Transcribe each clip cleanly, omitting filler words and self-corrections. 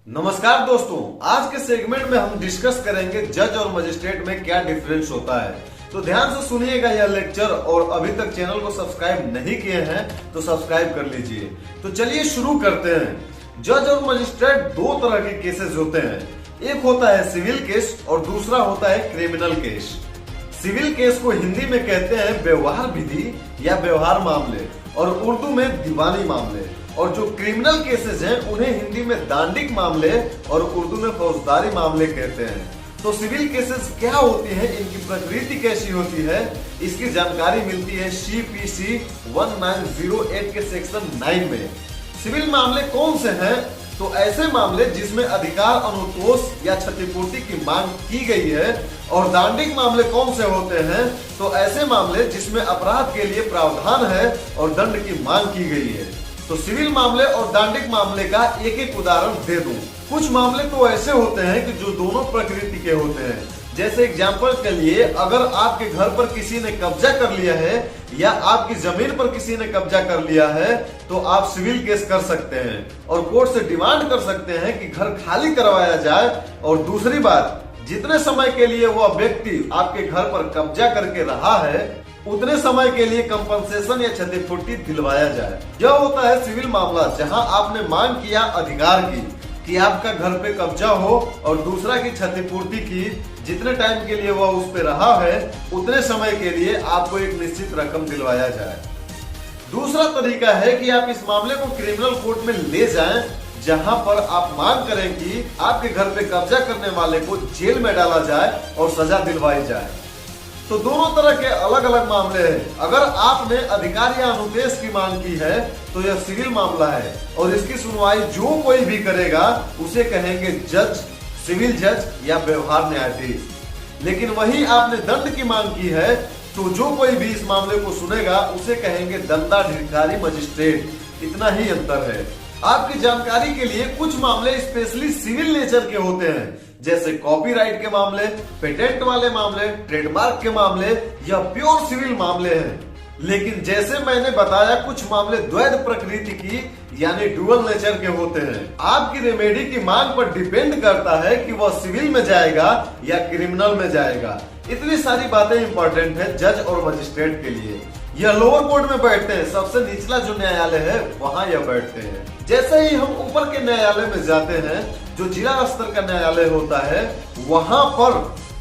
नमस्कार दोस्तों, आज के सेगमेंट में हम डिस्कस करेंगे जज और मजिस्ट्रेट में क्या डिफरेंस होता है। तो ध्यान से सुनिएगा यह लेक्चर, और अभी तक चैनल को सब्सक्राइब नहीं किए हैं तो सब्सक्राइब कर लीजिए। तो चलिए शुरू करते हैं। जज और मजिस्ट्रेट दो तरह के केसेस होते हैं, एक होता है सिविल केस और दूसरा होता है क्रिमिनल केस। सिविल केस को हिंदी में कहते हैं व्यवहार विधि या व्यवहार मामले, और उर्दू में दीवानी मामले। और जो क्रिमिनल केसेस हैं उन्हें हिंदी में दांडिक मामले और उर्दू में फौजदारी मामले कहते हैं। तो सिविल केसेस क्या होती हैं, इनकी प्रकृति कैसी होती है, इसकी जानकारी मिलती है CPC 1908 के सेक्शन 9 में। सिविल मामले कौन से हैं? तो ऐसे मामले जिसमें अधिकार अनुतोष या क्षतिपूर्ति की मांग की गई है। और दांडिक मामले कौन से होते हैं? तो ऐसे मामले जिसमें अपराध के लिए प्रावधान है और दंड की मांग की गई है। तो सिविल मामले और दांडिक मामले का एक एक उदाहरण दे दूं। कुछ मामले तो ऐसे होते हैं कि जो दोनों प्रकृति के होते हैं। जैसे एग्जाम्पल के लिए, अगर आपके घर पर किसी ने कब्जा कर लिया है या आपकी जमीन पर किसी ने कब्जा कर लिया है, तो आप सिविल केस कर सकते हैं और कोर्ट से डिमांड कर सकते हैं कि घर खाली करवाया जाए। और दूसरी बात, जितने समय के लिए वह व्यक्ति आपके घर पर कब्जा करके रहा है उतने समय के लिए कंपनसेशन या क्षतिपूर्ति दिलवाया जाए। यह होता है सिविल मामला, जहां आपने मांग किया अधिकार की कि आपका घर पे कब्जा हो, और दूसरा की क्षतिपूर्ति की, जितने टाइम के लिए वह उस पे रहा है उतने समय के लिए आपको एक निश्चित रकम दिलवाया जाए। दूसरा तरीका है कि आप इस मामले को क्रिमिनल कोर्ट में ले जाएं, जहां पर आप मांग करें कि आपके घर पे कब्जा करने वाले को जेल में डाला जाए और सजा दिलवाई जाए। तो दोनों तरह के अलग अलग मामले हैं। अगर आपने अधिकार या अनुदेश की मांग की है तो यह सिविल मामला है, और इसकी सुनवाई जो कोई भी करेगा उसे कहेंगे जज, सिविल जज या व्यवहार न्यायाधीश। लेकिन वही आपने दंड की मांग की है तो जो कोई भी इस मामले को सुनेगा उसे कहेंगे दंडाधिकारी मजिस्ट्रेट। इतना ही अंतर है। आपकी जानकारी के लिए, कुछ मामले स्पेशली सिविल नेचर के होते हैं, जैसे कॉपीराइट के मामले, पेटेंट वाले मामले, ट्रेडमार्क के मामले, यह प्योर सिविल मामले हैं। लेकिन जैसे मैंने बताया, कुछ मामले द्वैध प्रकृति की यानी डुअल नेचर के होते हैं। आपकी रेमेडी की मांग पर डिपेंड करता है कि वह सिविल में जाएगा या क्रिमिनल में जाएगा। इतनी सारी बातें इंपॉर्टेंट है जज और मजिस्ट्रेट के लिए। यह लोअर कोर्ट में बैठते हैं, सबसे निचला जो न्यायालय है वहां यह बैठते हैं। जैसे ही हम ऊपर के न्यायालय में जाते हैं, जो जिला स्तर का न्यायालय होता है, वहां पर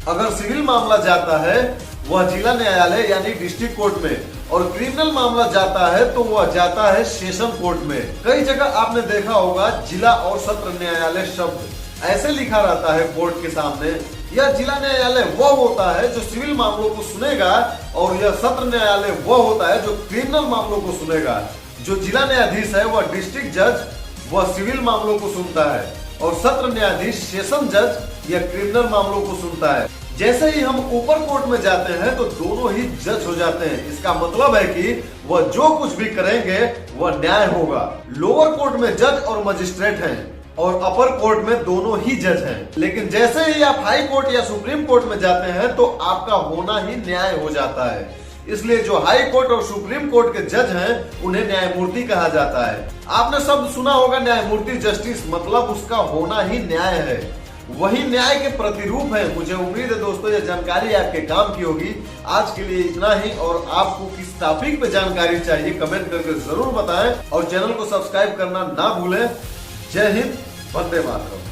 अगर सिविल मामला जाता है वह जिला न्यायालय यानी डिस्ट्रिक्ट कोर्ट में, और क्रिमिनल मामला जाता है तो वह जाता है सेशन कोर्ट में। कई जगह आपने देखा होगा जिला और सत्र न्यायालय शब्द ऐसे लिखा रहता है बोर्ड के सामने। यह जिला न्यायालय वह होता है जो सिविल मामलों को सुनेगा, और यह सत्र न्यायालय वह होता है जो क्रिमिनल मामलों को सुनेगा। जो जिला न्यायाधीश है वह डिस्ट्रिक्ट जज, वह सिविल मामलों को सुनता है, और सत्र न्यायाधीश सेशन जज या क्रिमिनल मामलों को सुनता है। जैसे ही हम ऊपर कोर्ट में जाते हैं तो दोनों ही जज हो जाते हैं। इसका मतलब है कि वह जो कुछ भी करेंगे वह न्याय होगा। लोअर कोर्ट में जज और मजिस्ट्रेट हैं, और अपर कोर्ट में दोनों ही जज हैं। लेकिन जैसे ही आप हाई कोर्ट या सुप्रीम कोर्ट में जाते हैं तो आपका होना ही न्याय हो जाता है। इसलिए जो हाई कोर्ट और सुप्रीम कोर्ट के जज हैं उन्हें न्यायमूर्ति कहा जाता है। आपने शब्द सुना होगा न्यायमूर्ति, जस्टिस, मतलब उसका होना ही न्याय है, वही न्याय के प्रतिरूप है। मुझे उम्मीद है दोस्तों यह जानकारी आपके काम की होगी। आज के लिए इतना ही, और आपको किस टॉपिक पे जानकारी चाहिए कमेंट करके जरूर बताएं, और चैनल को सब्सक्राइब करना ना भूलें। जय हिंद, वंदे मातरम।